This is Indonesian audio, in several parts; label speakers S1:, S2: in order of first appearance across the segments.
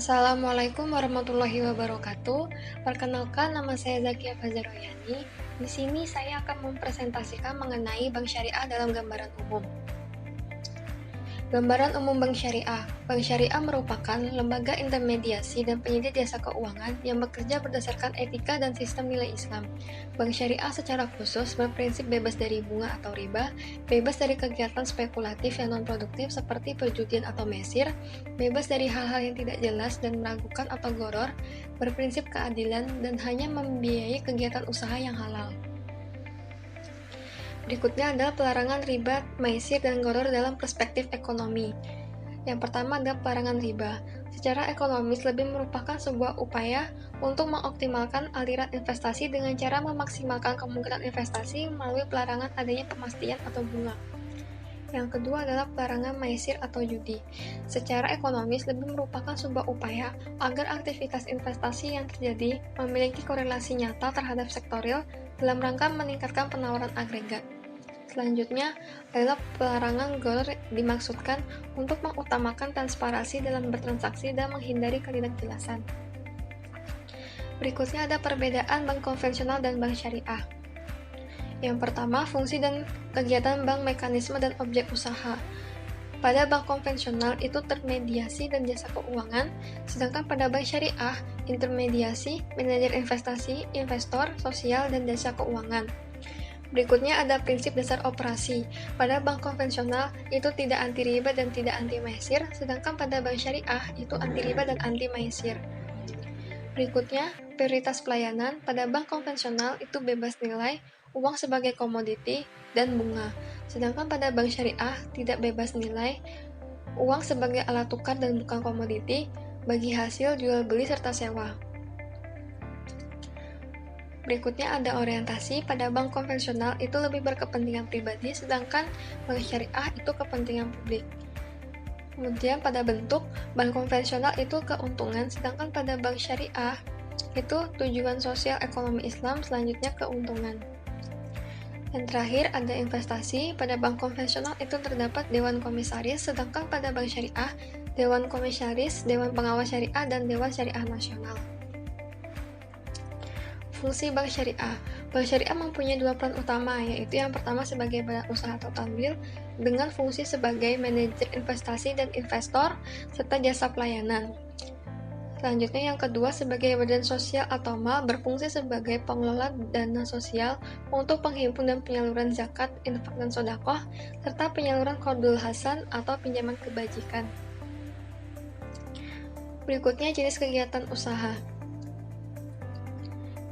S1: Assalamualaikum warahmatullahi wabarakatuh. Perkenalkan, nama saya Zakia Fazaroyani. Di sini saya akan mempresentasikan mengenai bank syariah dalam gambaran umum. Gambaran umum bank syariah. Bank syariah merupakan lembaga intermediasi dan penyedia jasa keuangan yang bekerja berdasarkan etika dan sistem nilai Islam. Bank syariah secara khusus berprinsip bebas dari bunga atau riba, bebas dari kegiatan spekulatif yang non-produktif seperti perjudian atau mesir, bebas dari hal-hal yang tidak jelas dan meragukan atau goror, berprinsip keadilan, dan hanya membiayai kegiatan usaha yang halal. Berikutnya adalah pelarangan riba, maisir, dan goror dalam perspektif ekonomi. Yang pertama adalah pelarangan riba. Secara ekonomis lebih merupakan sebuah upaya untuk mengoptimalkan aliran investasi dengan cara memaksimalkan kemungkinan investasi melalui pelarangan adanya pemastian atau bunga. Yang kedua adalah pelarangan maisir atau judi. Secara ekonomis lebih merupakan sebuah upaya agar aktivitas investasi yang terjadi memiliki korelasi nyata terhadap sektor real dalam rangka meningkatkan penawaran agregat. Selanjutnya adalah pelarangan goror, dimaksudkan untuk mengutamakan transparansi dalam bertransaksi dan menghindari ketidakjelasan. Berikutnya ada perbedaan bank konvensional dan bank syariah. Yang pertama, fungsi dan kegiatan bank, mekanisme dan objek usaha. Pada bank konvensional itu termediasi dan jasa keuangan, sedangkan pada bank syariah, intermediasi, manajer investasi, investor, sosial, dan jasa keuangan. Berikutnya ada prinsip dasar operasi. Pada bank konvensional itu tidak anti riba dan tidak anti maisir, sedangkan pada bank syariah itu anti riba dan anti maisir. Berikutnya, prioritas pelayanan. Pada bank konvensional itu bebas nilai, uang sebagai komoditi, dan bunga. Sedangkan pada bank syariah tidak bebas nilai, uang sebagai alat tukar dan bukan komoditi, bagi hasil jual beli serta sewa. Berikutnya ada orientasi. Pada bank konvensional itu lebih berkepentingan pribadi, sedangkan bank syariah itu kepentingan publik. Kemudian pada bentuk, bank konvensional itu keuntungan, sedangkan pada bank syariah itu tujuan sosial ekonomi Islam, selanjutnya keuntungan. Dan terakhir ada investasi. Pada bank konvensional itu terdapat dewan komisaris, sedangkan pada bank syariah, dewan komisaris, dewan pengawas syariah, dan dewan syariah nasional. Fungsi bank syariah. Bank syariah mempunyai dua peran utama, yaitu yang pertama sebagai badan usaha atau tadbir dengan fungsi sebagai manajer investasi dan investor serta jasa pelayanan. Selanjutnya yang kedua sebagai badan sosial atau mal, berfungsi sebagai pengelola dana sosial untuk penghimpun dan penyaluran zakat, infak dan sedekah serta penyaluran qardul hasan atau pinjaman kebajikan. Berikutnya jenis kegiatan usaha.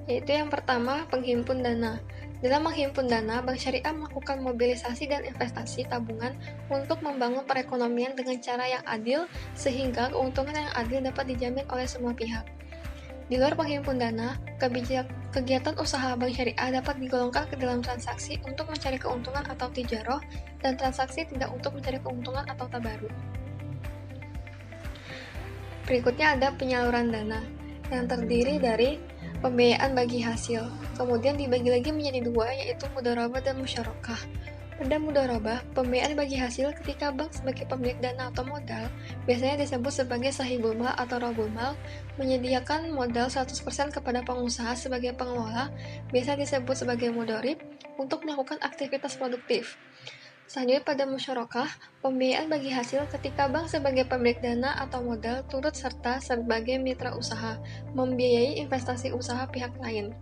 S1: Yaitu yang pertama, penghimpun dana. Dalam menghimpun dana, bank syariah melakukan mobilisasi dan investasi tabungan untuk membangun perekonomian dengan cara yang adil, sehingga keuntungan yang adil dapat dijamin oleh semua pihak. Di luar penghimpun dana, kegiatan usaha bank syariah dapat digolongkan ke dalam transaksi untuk mencari keuntungan atau tijaroh, dan transaksi tidak untuk mencari keuntungan atau tabaruk. Berikutnya ada penyaluran dana, yang terdiri dari pembiayaan bagi hasil, kemudian dibagi lagi menjadi dua, yaitu mudharabah dan musyarakah. Pada mudharabah, pembiayaan bagi hasil ketika bank sebagai pemilik dana atau modal, biasanya disebut sebagai sahibul mal atau robul mal, menyediakan modal 100% kepada pengusaha sebagai pengelola, biasa disebut sebagai mudharib, untuk melakukan aktivitas produktif. Selanjutnya pada musyarakah, pembiayaan bagi hasil ketika bank sebagai pemilik dana atau modal turut serta sebagai mitra usaha, membiayai investasi usaha pihak lain.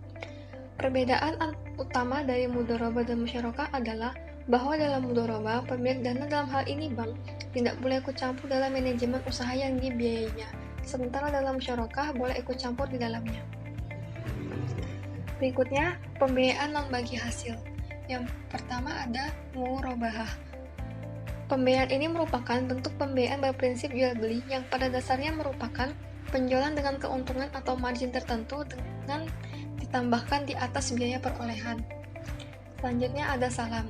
S1: Perbedaan utama dari mudharabah dan musyarakah adalah bahwa dalam mudharabah, pemilik dana dalam hal ini bank tidak boleh ikut campur dalam manajemen usaha yang dibiayainya, sementara dalam musyarakah boleh ikut campur di dalamnya. Berikutnya, pembiayaan non bagi hasil. Yang pertama ada murabahah. Pembiayaan ini merupakan bentuk pembiayaan berprinsip jual beli yang pada dasarnya merupakan penjualan dengan keuntungan atau margin tertentu dengan ditambahkan di atas biaya perolehan. Selanjutnya ada salam.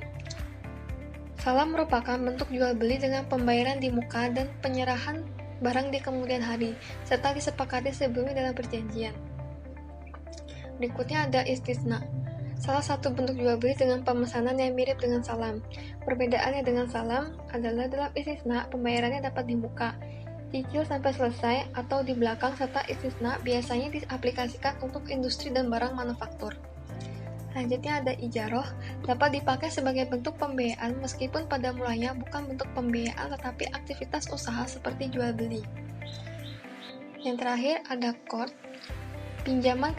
S1: Salam merupakan bentuk jual beli dengan pembayaran di muka dan penyerahan barang di kemudian hari, serta disepakati sebelumnya dalam perjanjian. Berikutnya ada istisna. Salah satu bentuk jual beli dengan pemesanan yang mirip dengan salam. Perbedaannya dengan salam adalah dalam istisna, pembayarannya dapat di muka. cicil sampai selesai atau di belakang serta istisna biasanya diaplikasikan untuk industri dan barang manufaktur. Selanjutnya ada ijaroh, dapat dipakai sebagai bentuk pembiayaan meskipun pada mulanya bukan bentuk pembiayaan tetapi aktivitas usaha seperti jual beli. Yang terakhir ada qard, pinjaman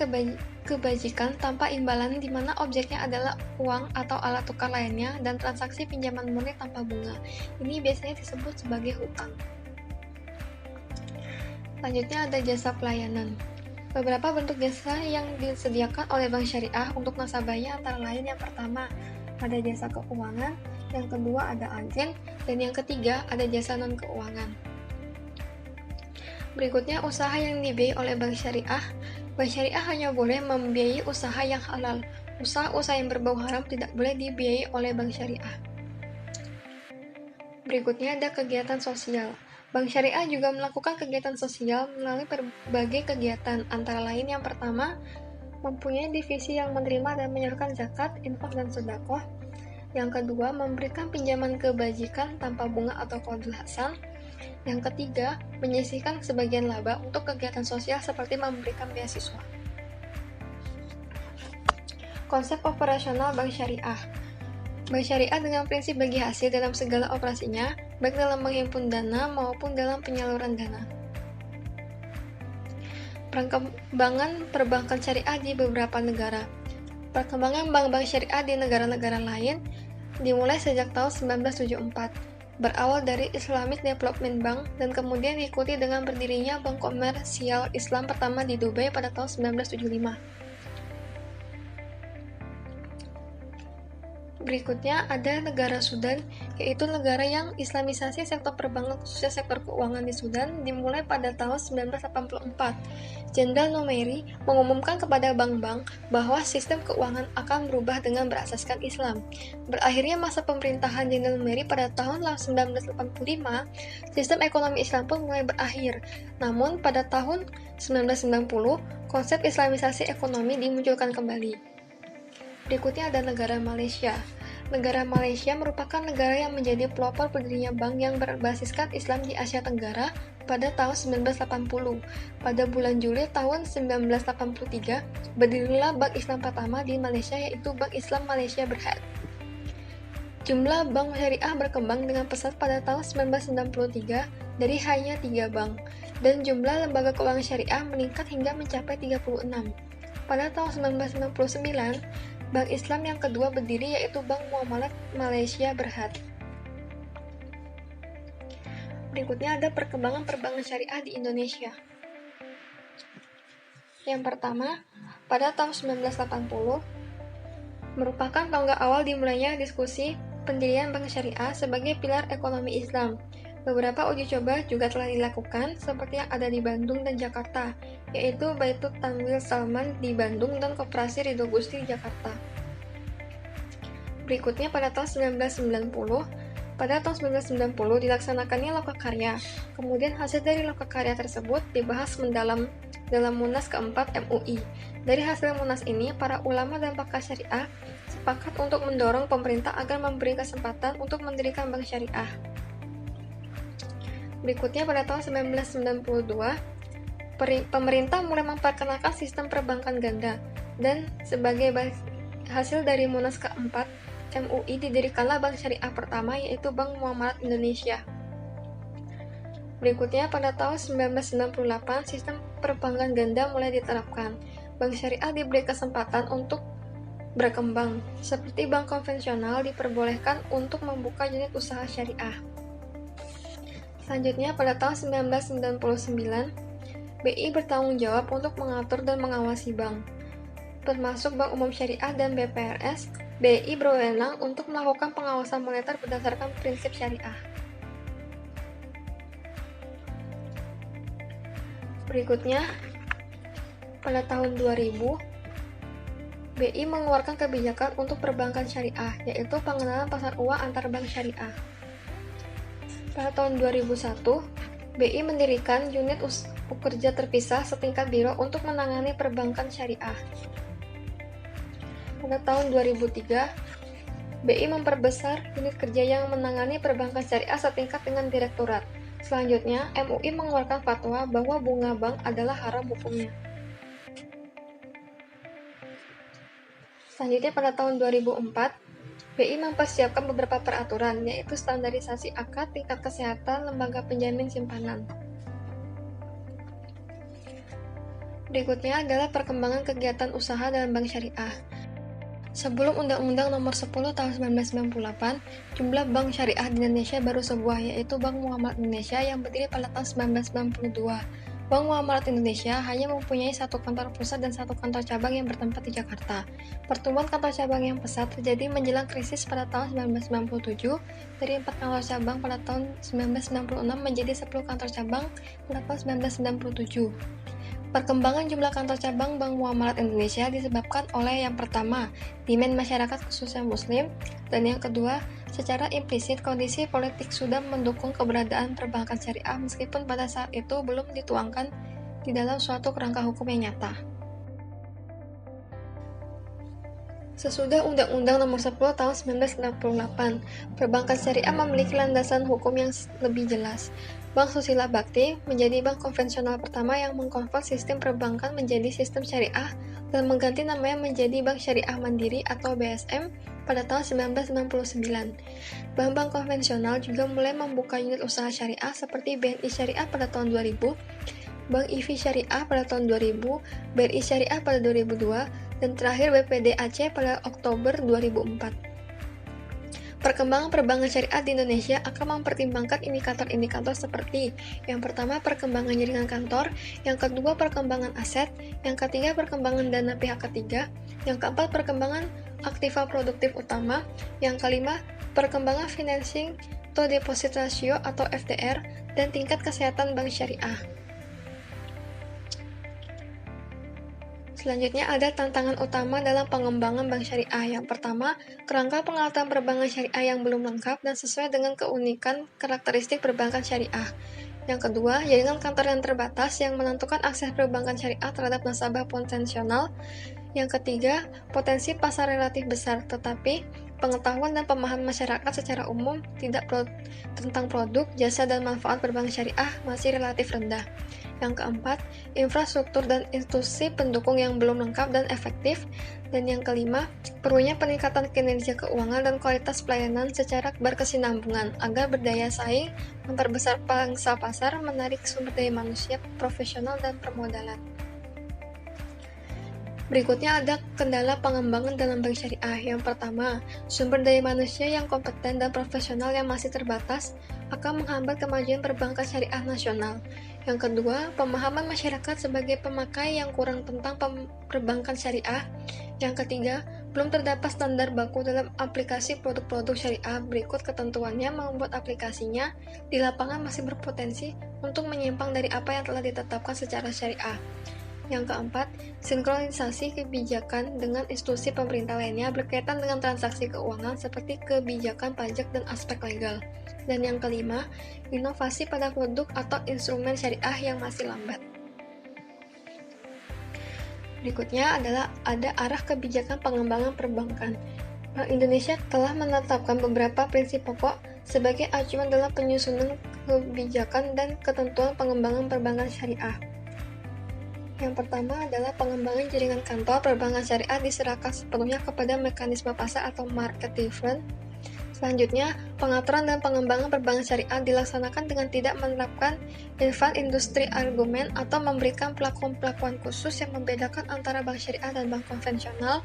S1: kebajikan tanpa imbalan di mana objeknya adalah uang atau alat tukar lainnya dan transaksi pinjaman murni tanpa bunga. Ini biasanya disebut sebagai hutang. Selanjutnya ada jasa pelayanan. Beberapa bentuk jasa yang disediakan oleh bank syariah untuk nasabahnya antara lain yang pertama ada jasa keuangan, yang kedua ada agen, dan yang ketiga ada jasa non-keuangan. Berikutnya usaha yang dibiayai oleh bank syariah. Bank syariah hanya boleh membiayai usaha yang halal. Usaha-usaha yang berbau haram tidak boleh dibiayai oleh bank syariah. Berikutnya ada kegiatan sosial. Bank syariah juga melakukan kegiatan sosial melalui berbagai kegiatan, antara lain yang pertama, mempunyai divisi yang menerima dan menyalurkan zakat, infak, dan sedekah. Yang kedua, memberikan pinjaman kebajikan tanpa bunga atau qardul hasan. Yang ketiga, menyisihkan sebagian laba untuk kegiatan sosial seperti memberikan beasiswa. Konsep operasional bank syariah. Bank syariah dengan prinsip bagi hasil dalam segala operasinya, baik dalam menghimpun dana maupun dalam penyaluran dana. Perkembangan perbankan syariah di beberapa negara. Perkembangan bank-bank syariah di negara-negara lain dimulai sejak tahun 1974, berawal dari Islamic Development Bank dan kemudian diikuti dengan berdirinya Bank Komersial Islam pertama di Dubai pada tahun 1975. Berikutnya ada negara Sudan, yaitu negara yang islamisasi sektor perbankan khususnya sektor keuangan di Sudan dimulai pada tahun 1984. Jenderal Numeri mengumumkan kepada bank-bank bahwa sistem keuangan akan berubah dengan berasaskan Islam. Berakhirnya masa pemerintahan Jenderal Numeri pada tahun 1985, sistem ekonomi Islam pun mulai berakhir. Namun pada tahun 1990, konsep islamisasi ekonomi dimunculkan kembali. Berikutnya ada negara Malaysia. Negara Malaysia merupakan negara yang menjadi pelopor berdirinya bank yang berbasiskan Islam di Asia Tenggara pada tahun 1980. Pada bulan Juli tahun 1983, berdirilah Bank Islam pertama di Malaysia yaitu Bank Islam Malaysia Berhad. Jumlah bank syariah berkembang dengan pesat pada tahun 1993 dari hanya 3 bank, dan jumlah lembaga keuangan syariah meningkat hingga mencapai 36. Pada tahun 1999, Bank Islam yang kedua berdiri yaitu Bank Muamalat Malaysia Berhad. Berikutnya ada perkembangan perbankan syariah di Indonesia. Yang pertama, pada tahun 1980, merupakan tonggak awal dimulainya diskusi pendirian bank syariah sebagai pilar ekonomi Islam. Beberapa uji coba juga telah dilakukan, seperti yang ada di Bandung dan Jakarta, yaitu Baitul Tanwil Salman di Bandung dan Koperasi Ridho Gusti di Jakarta. Berikutnya pada tahun 1990, dilaksanakannya Lokakarya. Kemudian hasil dari Lokakarya tersebut dibahas mendalam dalam Munas keempat MUI. Dari hasil Munas ini, para ulama dan pakar syariah sepakat untuk mendorong pemerintah agar memberi kesempatan untuk mendirikan bank syariah. Berikutnya pada tahun 1992, pemerintah mulai memperkenalkan sistem perbankan ganda, dan sebagai hasil dari Munas keempat MUI didirikanlah bank syariah pertama yaitu Bank Muamalat Indonesia. Berikutnya pada tahun 1998 sistem perbankan ganda mulai diterapkan. Bank syariah diberi kesempatan untuk berkembang, seperti bank konvensional diperbolehkan untuk membuka unit usaha syariah. Selanjutnya, pada tahun 1999, BI bertanggung jawab untuk mengatur dan mengawasi bank. Termasuk Bank Umum Syariah dan BPRS, BI berwenang untuk melakukan pengawasan moneter berdasarkan prinsip syariah. Berikutnya, pada tahun 2000, BI mengeluarkan kebijakan untuk perbankan syariah, yaitu pengenalan pasar uang antar bank syariah. Pada tahun 2001, BI mendirikan unit kerja terpisah setingkat biro untuk menangani perbankan syariah. Pada tahun 2003, BI memperbesar unit kerja yang menangani perbankan syariah setingkat dengan direktorat. Selanjutnya, MUI mengeluarkan fatwa bahwa bunga bank adalah haram hukumnya. Selanjutnya pada tahun 2004, BI mempersiapkan beberapa peraturan, yaitu standarisasi akad, tingkat kesehatan, lembaga penjamin simpanan. Berikutnya adalah perkembangan kegiatan usaha dalam bank syariah. Sebelum Undang-Undang Nomor 10 Tahun 1998, jumlah bank syariah di Indonesia baru sebuah, yaitu Bank Muamalat Indonesia yang berdiri pada tahun 1992. Bank Muamalat Indonesia hanya mempunyai satu kantor pusat dan satu kantor cabang yang bertempat di Jakarta. Pertumbuhan kantor cabang yang pesat terjadi menjelang krisis pada tahun 1997, dari 4 kantor cabang pada tahun 1996 menjadi 10 kantor cabang pada tahun 1997. Perkembangan jumlah kantor cabang Bank Muamalat Indonesia disebabkan oleh yang pertama, demand masyarakat khususnya Muslim, dan yang kedua, secara implisit kondisi politik sudah mendukung keberadaan perbankan syariah meskipun pada saat itu belum dituangkan di dalam suatu kerangka hukum yang nyata. Sesudah Undang-Undang Nomor 10 Tahun 1998, perbankan syariah memiliki landasan hukum yang lebih jelas. Bank Susila Bhakti menjadi bank konvensional pertama yang mengkonvert sistem perbankan menjadi sistem syariah dan mengganti namanya menjadi Bank Syariah Mandiri atau BSM pada tahun 1999. Bank-bank konvensional juga mulai membuka unit usaha syariah seperti BNI Syariah pada tahun 2000, Bank IV Syariah pada tahun 2000, BRI Syariah pada 2002, dan terakhir BPD Aceh pada Oktober 2004. Perkembangan perbankan syariah di Indonesia akan mempertimbangkan indikator-indikator seperti yang pertama perkembangan jaringan kantor, yang kedua perkembangan aset, yang ketiga perkembangan dana pihak ketiga, yang keempat perkembangan aktiva produktif utama, yang kelima perkembangan financing to deposit ratio atau FDR, dan tingkat kesehatan bank syariah. Selanjutnya ada tantangan utama dalam pengembangan bank syariah. Yang pertama, kerangka pengalatan perbankan syariah yang belum lengkap dan sesuai dengan keunikan karakteristik perbankan syariah. Yang kedua, jaringan kantor yang terbatas yang menentukan akses perbankan syariah terhadap nasabah potensial. Yang ketiga, potensi pasar relatif besar, tetapi pengetahuan dan pemahaman masyarakat secara umum tentang produk, jasa, dan manfaat perbankan syariah masih relatif rendah. Yang keempat, infrastruktur dan institusi pendukung yang belum lengkap dan efektif. Dan yang kelima, perlunya peningkatan kinerja keuangan dan kualitas pelayanan secara berkesinambungan agar berdaya saing, memperbesar pangsa pasar, menarik sumber daya manusia profesional dan permodalan. Berikutnya ada kendala pengembangan dalam bank syariah. Yang pertama, sumber daya manusia yang kompeten dan profesional yang masih terbatas akan menghambat kemajuan perbankan syariah nasional. Yang kedua, pemahaman masyarakat sebagai pemakai yang kurang tentang perbankan syariah. Yang ketiga, belum terdapat standar baku dalam aplikasi produk-produk syariah. Berikut ketentuannya membuat aplikasinya di lapangan masih berpotensi untuk menyimpang dari apa yang telah ditetapkan secara syariah. Yang keempat, sinkronisasi kebijakan dengan institusi pemerintah lainnya berkaitan dengan transaksi keuangan seperti kebijakan pajak dan aspek legal. Dan yang kelima, inovasi pada produk atau instrumen syariah yang masih lambat. Berikutnya adalah ada arah kebijakan pengembangan perbankan. Bank Indonesia telah menetapkan beberapa prinsip pokok sebagai acuan dalam penyusunan kebijakan dan ketentuan pengembangan perbankan syariah. Yang pertama adalah pengembangan jaringan kantor perbankan syariah diserahkan sepenuhnya kepada mekanisme pasar atau market driven. Selanjutnya, pengaturan dan pengembangan perbankan syariah dilaksanakan dengan tidak menerapkan advanced industry argument atau memberikan pelakuan-pelakuan khusus yang membedakan antara bank syariah dan bank konvensional.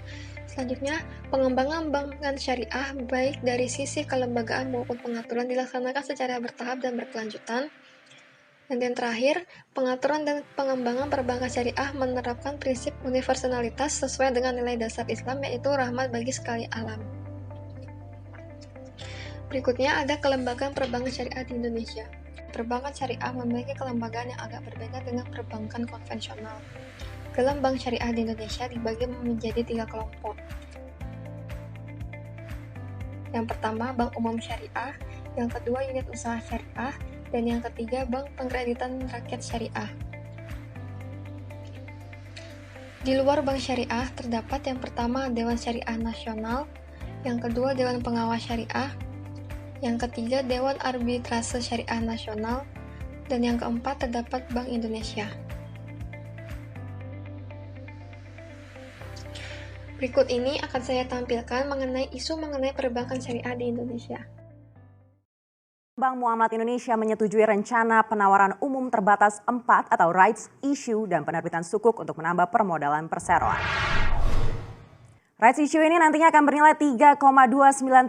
S1: Selanjutnya, pengembangan bankan syariah baik dari sisi kelembagaan maupun pengaturan dilaksanakan secara bertahap dan berkelanjutan. Dan yang terakhir, pengaturan dan pengembangan perbankan syariah menerapkan prinsip universalitas sesuai dengan nilai dasar Islam, yaitu rahmat bagi sekalian alam. Berikutnya ada kelembagaan perbankan syariah di Indonesia. Perbankan syariah memiliki kelembagaan yang agak berbeda dengan perbankan konvensional. Dalam bank syariah di Indonesia dibagi menjadi 3 kelompok. Yang pertama, bank umum syariah, yang kedua unit usaha syariah, dan yang ketiga bank pengkreditan rakyat syariah. Di luar bank syariah terdapat yang pertama Dewan Syariah Nasional, yang kedua Dewan Pengawas Syariah, yang ketiga Dewan Arbitrase Syariah Nasional, dan yang keempat terdapat Bank Indonesia. Berikut ini akan saya tampilkan mengenai isu mengenai perbankan syariah di Indonesia.
S2: Bank Muamalat Indonesia menyetujui rencana penawaran umum terbatas 4 atau rights issue dan penerbitan sukuk untuk menambah permodalan perseroan. Rights issue ini nantinya akan bernilai 3,29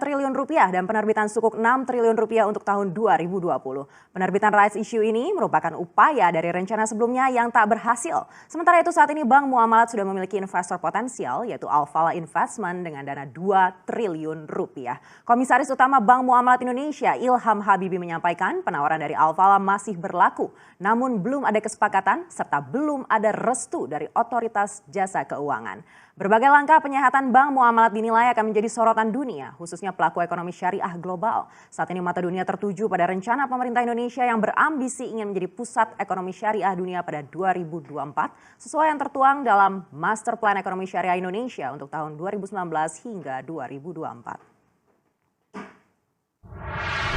S2: triliun rupiah dan penerbitan sukuk 6 triliun rupiah untuk tahun 2020. Penerbitan rights issue ini merupakan upaya dari rencana sebelumnya yang tak berhasil. Sementara itu saat ini Bank Muamalat sudah memiliki investor potensial yaitu Al-Falah Investment dengan dana 2 triliun rupiah. Komisaris Utama Bank Muamalat Indonesia Ilham Habibi menyampaikan penawaran dari Al-Falah masih berlaku, namun belum ada kesepakatan serta belum ada restu dari otoritas jasa keuangan. Berbagai langkah penyehatan Bank Muamalat dinilai akan menjadi sorotan dunia, khususnya pelaku ekonomi syariah global. Saat ini mata dunia tertuju pada rencana pemerintah Indonesia yang berambisi ingin menjadi pusat ekonomi syariah dunia pada 2024, sesuai yang tertuang dalam Master Plan Ekonomi Syariah Indonesia untuk tahun 2019 hingga 2024.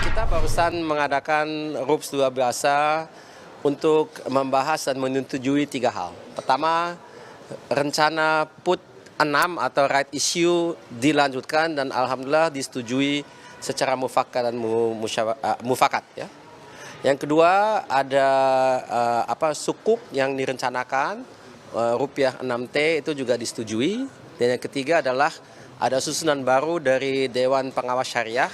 S3: Kita barusan mengadakan RUPS luar biasa untuk membahas dan menyetujui 3 hal. Pertama, rencana PUT 6 atau right issue dilanjutkan dan alhamdulillah disetujui secara mufakat dan mufakat ya. Yang kedua ada sukuk yang direncanakan rupiah 6T itu juga disetujui, dan yang ketiga adalah ada susunan baru dari Dewan Pengawas Syariah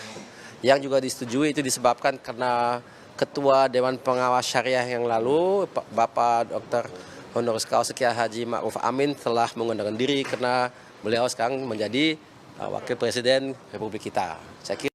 S3: yang juga disetujui. Itu disebabkan karena Ketua Dewan Pengawas Syariah yang lalu Bapak Dr. Honoris Causa Kiai Haji Ma'ruf Amin telah mengundurkan diri karena beliau sekarang menjadi Wakil Presiden Republik kita. Saya kira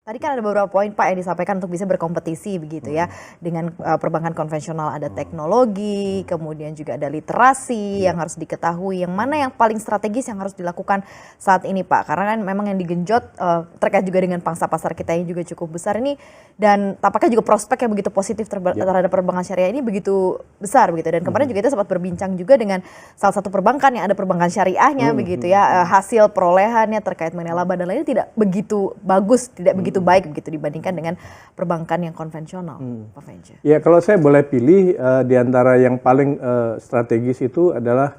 S4: tadi kan ada beberapa poin Pak yang disampaikan untuk bisa berkompetisi begitu ya dengan perbankan konvensional, ada teknologi, kemudian juga ada literasi yang harus diketahui, yang mana yang paling strategis yang harus dilakukan saat ini Pak, karena kan memang yang digenjot terkait juga dengan pangsa pasar kita yang juga cukup besar ini, dan tampaknya juga prospek yang begitu positif terhadap perbankan syariah ini begitu besar begitu, dan kemarin juga kita sempat berbincang juga dengan salah satu perbankan yang ada perbankan syariahnya begitu ya, hasil perolehannya terkait mengenai laba dan lainnya tidak begitu bagus, tidak begitu baik begitu dibandingkan dengan perbankan yang konvensional, Pak Fenja.
S5: Ya, kalau saya boleh pilih di antara yang paling strategis itu adalah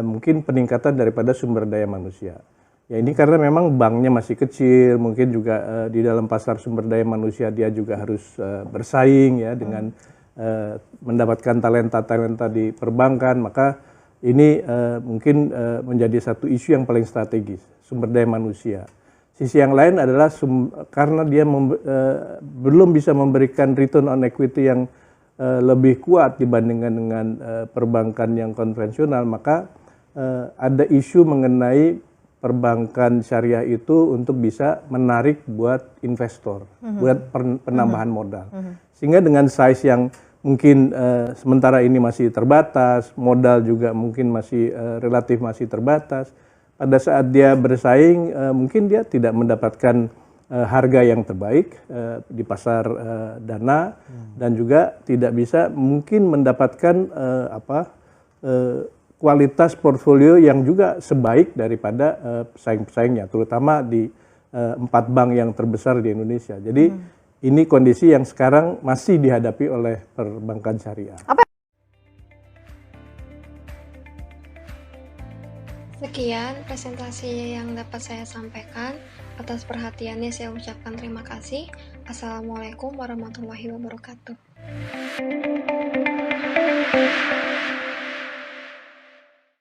S5: mungkin peningkatan daripada sumber daya manusia. Ya, ini karena memang banknya masih kecil, mungkin juga di dalam pasar sumber daya manusia dia juga harus bersaing ya dengan mendapatkan talenta-talenta di perbankan, maka ini mungkin menjadi satu isu yang paling strategis, sumber daya manusia. Sisi yang lain adalah karena dia belum bisa memberikan return on equity yang lebih kuat dibandingkan dengan perbankan yang konvensional, maka ada isu mengenai perbankan syariah itu untuk bisa menarik buat investor, buat penambahan modal. Sehingga dengan size yang mungkin sementara ini masih terbatas, modal juga mungkin masih relatif masih terbatas. Pada saat dia bersaing, mungkin dia tidak mendapatkan harga yang terbaik di pasar dana, dan juga tidak bisa mungkin mendapatkan kualitas portfolio yang juga sebaik daripada pesaing-pesaingnya, terutama di 4 bank yang terbesar di Indonesia. Jadi ini kondisi yang sekarang masih dihadapi oleh perbankan syariah.
S1: Sekian presentasi yang dapat saya sampaikan. Atas perhatiannya saya ucapkan terima kasih. Assalamualaikum warahmatullahi wabarakatuh.